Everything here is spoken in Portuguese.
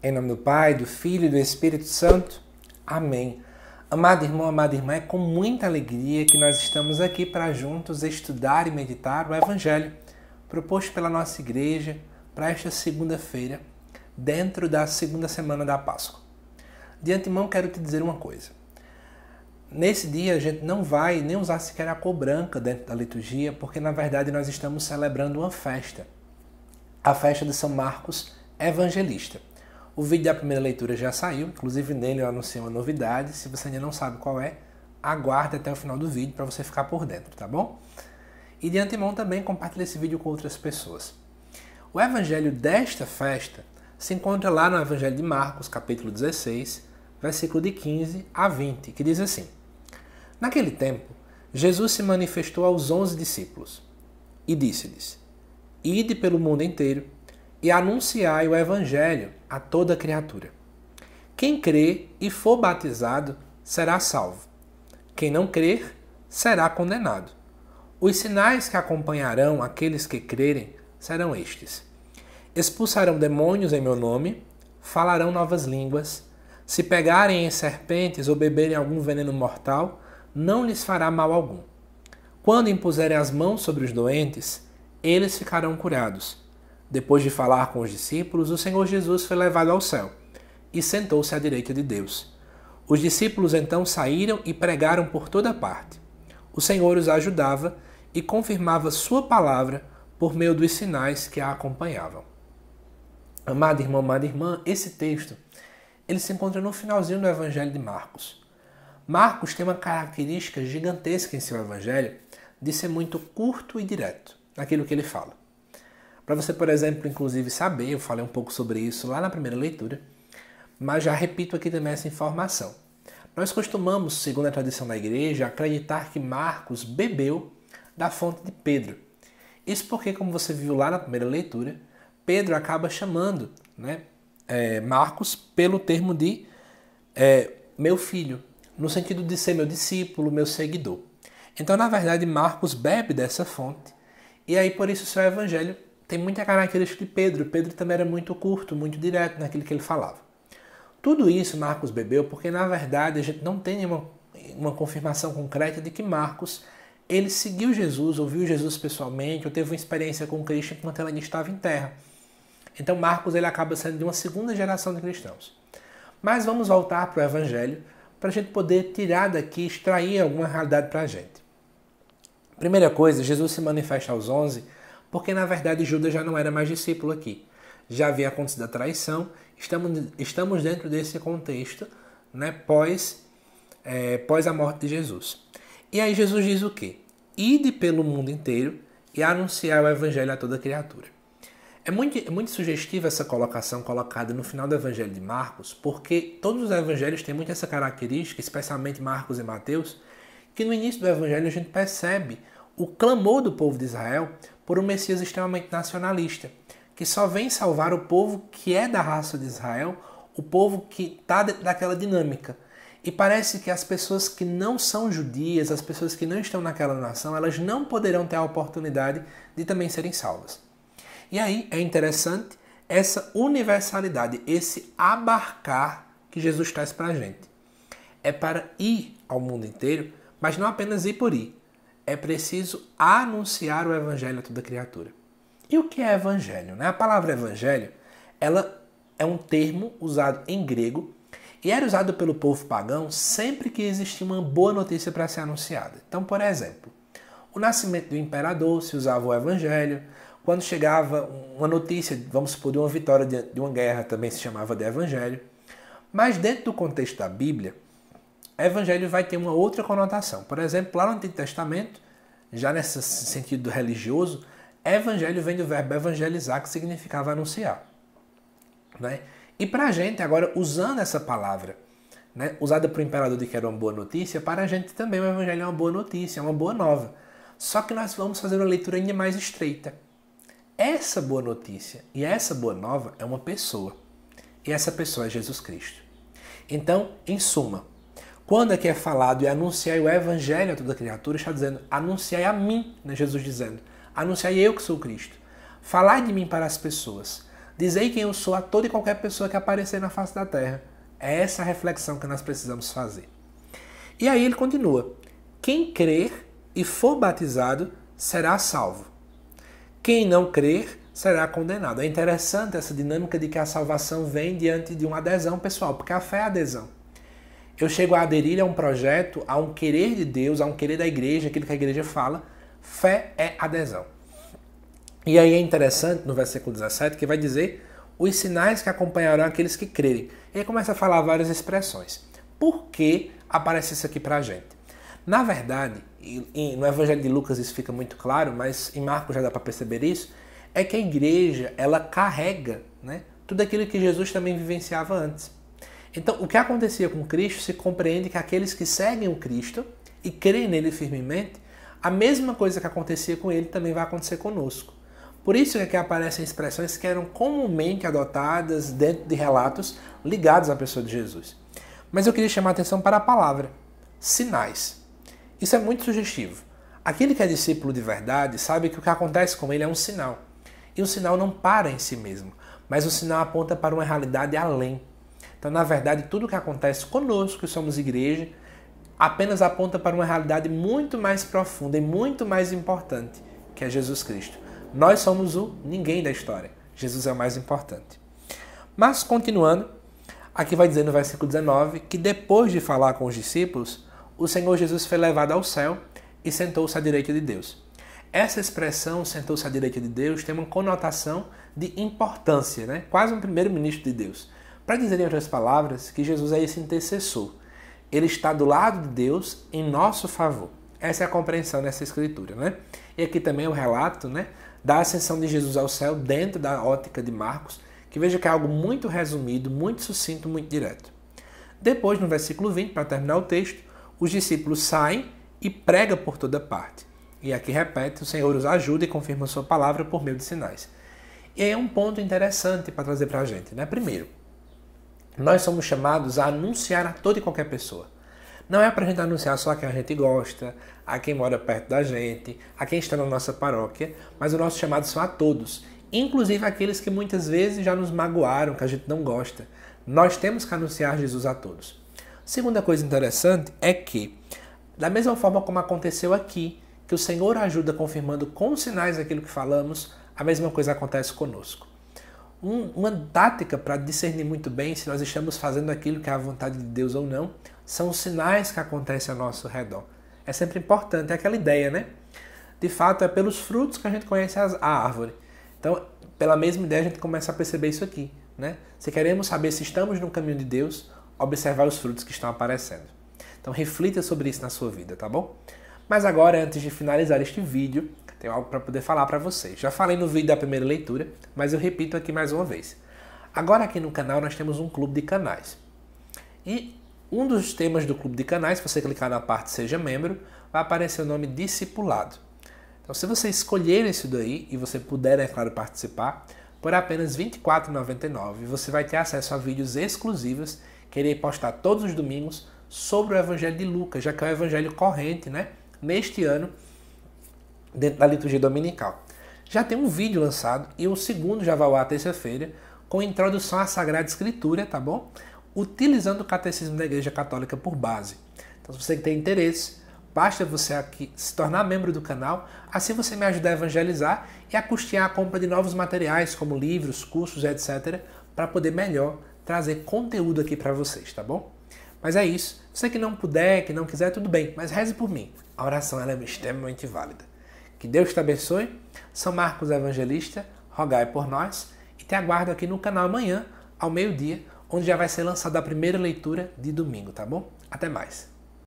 Em nome do Pai, do Filho e do Espírito Santo. Amém. Amado irmão, amada irmã, é com muita alegria que nós estamos aqui para juntos estudar e meditar o Evangelho proposto pela nossa igreja para esta segunda-feira, dentro da segunda semana da Páscoa. De antemão, quero te dizer uma coisa. Nesse dia, a gente não vai nem usar sequer a cor branca dentro da liturgia, porque na verdade nós estamos celebrando uma festa. A festa de São Marcos Evangelista. O vídeo da primeira leitura já saiu, inclusive nele eu anunciei uma novidade. Se você ainda não sabe qual é, aguarde até o final do vídeo para você ficar por dentro, tá bom? E de antemão também compartilhe esse vídeo com outras pessoas. O evangelho desta festa se encontra lá no Evangelho de Marcos, capítulo 16, versículo de 15 a 20, que diz assim: Naquele tempo, Jesus se manifestou aos 11 discípulos e disse-lhes: Ide pelo mundo inteiro e anunciai o Evangelho a toda criatura. Quem crer e for batizado será salvo. Quem não crer será condenado. Os sinais que acompanharão aqueles que crerem serão estes: expulsarão demônios em meu nome, falarão novas línguas, se pegarem em serpentes ou beberem algum veneno mortal, não lhes fará mal algum. Quando impuserem as mãos sobre os doentes, eles ficarão curados. Depois de falar com os discípulos, o Senhor Jesus foi levado ao céu e sentou-se à direita de Deus. Os discípulos então saíram e pregaram por toda parte. O Senhor os ajudava e confirmava sua palavra por meio dos sinais que a acompanhavam. Amado irmão, amada irmã, esse texto ele se encontra no finalzinho do Evangelho de Marcos. Marcos tem uma característica gigantesca em seu Evangelho de ser muito curto e direto naquilo que ele fala. Para você, por exemplo, inclusive saber, eu falei um pouco sobre isso lá na primeira leitura, mas já repito aqui também essa informação. Nós costumamos, segundo a tradição da igreja, acreditar que Marcos bebeu da fonte de Pedro. Isso porque, como você viu lá na primeira leitura, Pedro acaba chamando Marcos pelo termo de meu filho, no sentido de ser meu discípulo, meu seguidor. Então, na verdade, Marcos bebe dessa fonte, e aí por isso o seu evangelho tem muita característica de Pedro. Pedro também era muito curto, muito direto naquilo que ele falava. Tudo isso Marcos bebeu porque, na verdade, a gente não tem uma confirmação concreta de que Marcos ele seguiu Jesus, ouviu Jesus pessoalmente, ou teve uma experiência com Cristo enquanto ele ainda estava em terra. Então Marcos ele acaba sendo de uma segunda geração de cristãos. Mas vamos voltar para o Evangelho para a gente poder tirar daqui, extrair alguma realidade para a gente. Primeira coisa, Jesus se manifesta aos 11 porque na verdade Judas já não era mais discípulo aqui. Já havia acontecido a traição, estamos dentro desse contexto, pós a morte de Jesus. E aí Jesus diz o quê? Ide pelo mundo inteiro e anunciar o Evangelho a toda criatura. É muito sugestiva essa colocação colocada no final do Evangelho de Marcos, porque todos os evangelhos têm muito essa característica, especialmente Marcos e Mateus, que no início do Evangelho a gente percebe o clamor do povo de Israel por um Messias extremamente nacionalista, que só vem salvar o povo que é da raça de Israel, o povo que está dentro daquela dinâmica. E parece que as pessoas que não são judias, as pessoas que não estão naquela nação, elas não poderão ter a oportunidade de também serem salvas. E aí é interessante essa universalidade, esse abarcar que Jesus traz para a gente. É para ir ao mundo inteiro, mas não apenas ir por ir. É preciso anunciar o Evangelho a toda criatura. E o que é Evangelho? A palavra Evangelho ela é um termo usado em grego e era usado pelo povo pagão sempre que existia uma boa notícia para ser anunciada. Então, por exemplo, o nascimento do imperador se usava o Evangelho. Quando chegava uma notícia, vamos supor, de uma vitória de uma guerra, também se chamava de Evangelho. Mas dentro do contexto da Bíblia, Evangelho vai ter uma outra conotação. Por exemplo, lá no Antigo Testamento, já nesse sentido religioso, Evangelho vem do verbo evangelizar, que significava anunciar. E para a gente, agora, usando essa palavra, usada para o imperador de que era uma boa notícia, para a gente também o Evangelho é uma boa notícia, é uma boa nova. Só que nós vamos fazer uma leitura ainda mais estreita. Essa boa notícia e essa boa nova é uma pessoa. E essa pessoa é Jesus Cristo. Então, em suma, quando aqui é falado e anunciai o Evangelho a toda criatura, está dizendo, anunciai a mim, Jesus dizendo, anunciai eu que sou Cristo. Falai de mim para as pessoas. Dizei quem eu sou a toda e qualquer pessoa que aparecer na face da terra. É essa a reflexão que nós precisamos fazer. E aí ele continua. Quem crer e for batizado será salvo. Quem não crer será condenado. É interessante essa dinâmica de que a salvação vem diante de uma adesão pessoal, porque a fé é adesão. Eu chego a aderir a um projeto, a um querer de Deus, a um querer da igreja, aquilo que a igreja fala. Fé é adesão. E aí é interessante, no versículo 17, que vai dizer os sinais que acompanharão aqueles que crerem. E aí começa a falar várias expressões. Por que aparece isso aqui pra gente? Na verdade, e no Evangelho de Lucas isso fica muito claro, mas em Marcos já dá para perceber isso, é que a igreja, ela carrega, né, tudo aquilo que Jesus também vivenciava antes. Então, o que acontecia com Cristo se compreende que aqueles que seguem o Cristo e creem nele firmemente, a mesma coisa que acontecia com ele também vai acontecer conosco. Por isso é que aparecem expressões que eram comumente adotadas dentro de relatos ligados à pessoa de Jesus. Mas eu queria chamar a atenção para a palavra, sinais. Isso é muito sugestivo. Aquele que é discípulo de verdade sabe que o que acontece com ele é um sinal. E o sinal não para em si mesmo, mas o sinal aponta para uma realidade além. Então, na verdade, tudo o que acontece conosco, que somos igreja, apenas aponta para uma realidade muito mais profunda e muito mais importante, que é Jesus Cristo. Nós somos o ninguém da história. Jesus é o mais importante. Mas, continuando, aqui vai dizer no versículo 19 que depois de falar com os discípulos, o Senhor Jesus foi levado ao céu e sentou-se à direita de Deus. Essa expressão, sentou-se à direita de Deus, tem uma conotação de importância, né? Quase um primeiro-ministro de Deus. Para dizer em outras palavras, que Jesus é esse intercessor. Ele está do lado de Deus em nosso favor. Essa é a compreensão dessa escritura, né? E aqui também o relato, né, da ascensão de Jesus ao céu dentro da ótica de Marcos, que veja que é algo muito resumido, muito sucinto, muito direto. Depois, no versículo 20, para terminar o texto, os discípulos saem e pregam por toda parte. E aqui repete, o Senhor os ajuda e confirma a sua palavra por meio de sinais. E aí é um ponto interessante para trazer para a gente, né? Primeiro, nós somos chamados a anunciar a toda e qualquer pessoa. Não é para a gente anunciar só a quem a gente gosta, a quem mora perto da gente, a quem está na nossa paróquia, mas o nosso chamado são a todos, inclusive aqueles que muitas vezes já nos magoaram, que a gente não gosta. Nós temos que anunciar Jesus a todos. Segunda coisa interessante é que, da mesma forma como aconteceu aqui, que o Senhor ajuda confirmando com sinais aquilo que falamos, a mesma coisa acontece conosco. Uma tática para discernir muito bem se nós estamos fazendo aquilo que é a vontade de Deus ou não, são os sinais que acontecem ao nosso redor. É sempre importante, é aquela ideia, né? De fato, é pelos frutos que a gente conhece a árvore. Então, pela mesma ideia, a gente começa a perceber isso aqui, né? Se queremos saber se estamos no caminho de Deus, observar os frutos que estão aparecendo. Então, reflita sobre isso na sua vida, tá bom? Mas agora, antes de finalizar este vídeo, tenho algo para poder falar para vocês. Já falei no vídeo da primeira leitura, mas eu repito aqui mais uma vez. Agora aqui no canal nós temos um clube de canais. E um dos temas do clube de canais, se você clicar na parte Seja Membro, vai aparecer o nome Discipulado. Então se você escolher isso daí, e você puder, é claro, participar, por apenas R$ 24,99, você vai ter acesso a vídeos exclusivos que irei postar todos os domingos sobre o Evangelho de Lucas, já que é o Evangelho corrente, né? Neste ano, dentro da liturgia dominical. Já tem um vídeo lançado e o segundo já vai ao ar terça-feira com introdução à Sagrada Escritura, tá bom? Utilizando o Catecismo da Igreja Católica por base. Então, se você tem interesse, basta você aqui se tornar membro do canal, assim você me ajuda a evangelizar e a custear a compra de novos materiais, como livros, cursos, etc., para poder melhor trazer conteúdo aqui para vocês, tá bom? Mas é isso. Você que não puder, que não quiser, tudo bem, mas reze por mim. A oração ela é extremamente válida. Que Deus te abençoe. São Marcos Evangelista, rogai por nós e te aguardo aqui no canal amanhã, ao meio-dia, onde já vai ser lançada a primeira leitura de domingo, tá bom? Até mais.